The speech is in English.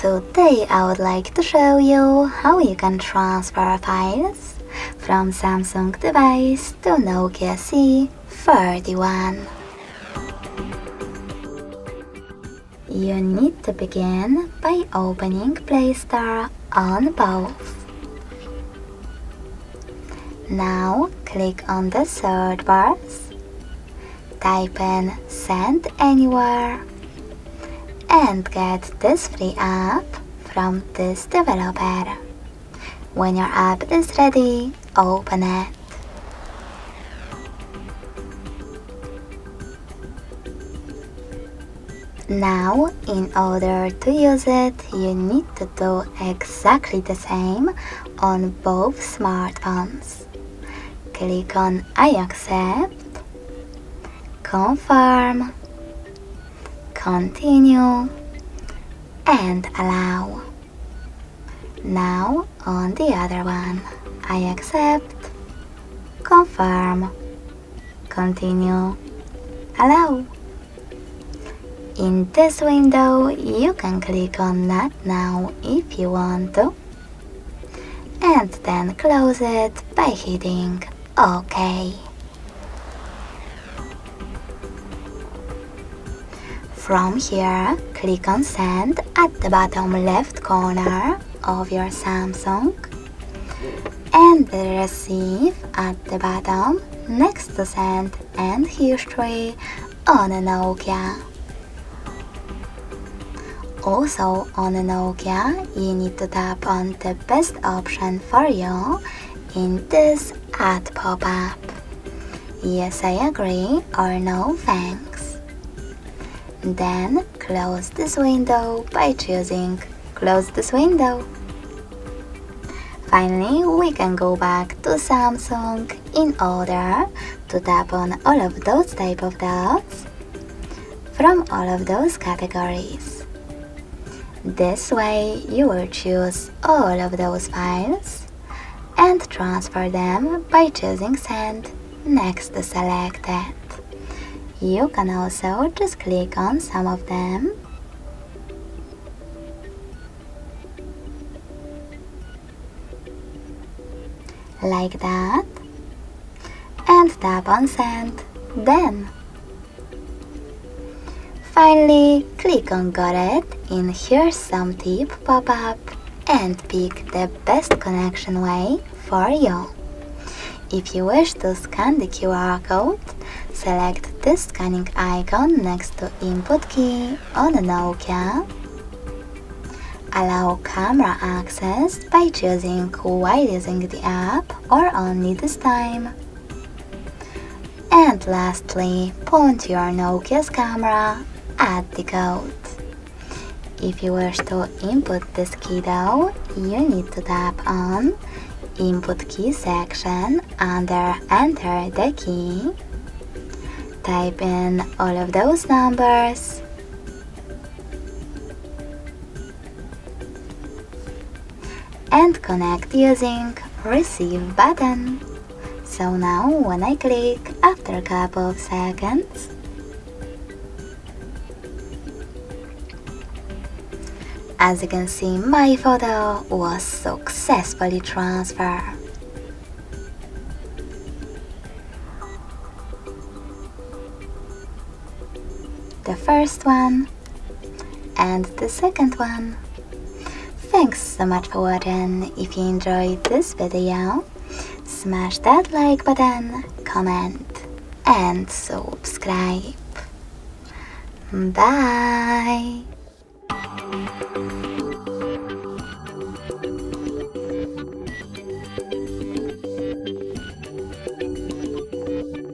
Today I would like to show you how you can transfer files from Samsung device to Nokia C31. You need to begin by opening Play Store on both. Now click on the search bars, type in Send Anywhere, and get this free app from this developer. When your app is ready, open it. Now, in order to use it, you need to do exactly the same on both smartphones. Click on I accept, confirm, continue, and allow. Now on the other one, I accept, confirm, continue, allow. In this window, you can click on Not Now if you want to, and then close it by hitting OK. From here, click on Send at the bottom left corner of your Samsung and Receive at the bottom next to Send and History on a Nokia. Also on a Nokia, you need to tap on the best option for you in this ad pop-up. Yes, I agree, or no thanks. Then close this window by choosing Close this window. Finally, we can go back to Samsung in order to tap on all of those type of dots from all of those categories. This way, you will choose all of those files and transfer them by choosing Send next to Selected. You can also just click on some of them like that and tap on Send then. Finally, click on Got it in Here's Some Tip pop-up and pick the best connection way for you. If you wish to scan the QR code, select this scanning icon next to Input key on a Nokia. Allow camera access by choosing while using the app or only this time. And lastly, point your Nokia's camera at the code. If you wish to input this key though, you need to tap on Input key section under Enter the key. Type in all of those numbers and connect using Receive button. So now when I click after a couple of seconds, as you can see, my photo was successfully transferred. The first one and the second one. Thanks so much for watching. If you enjoyed this video, smash that like button, comment and subscribe. Bye!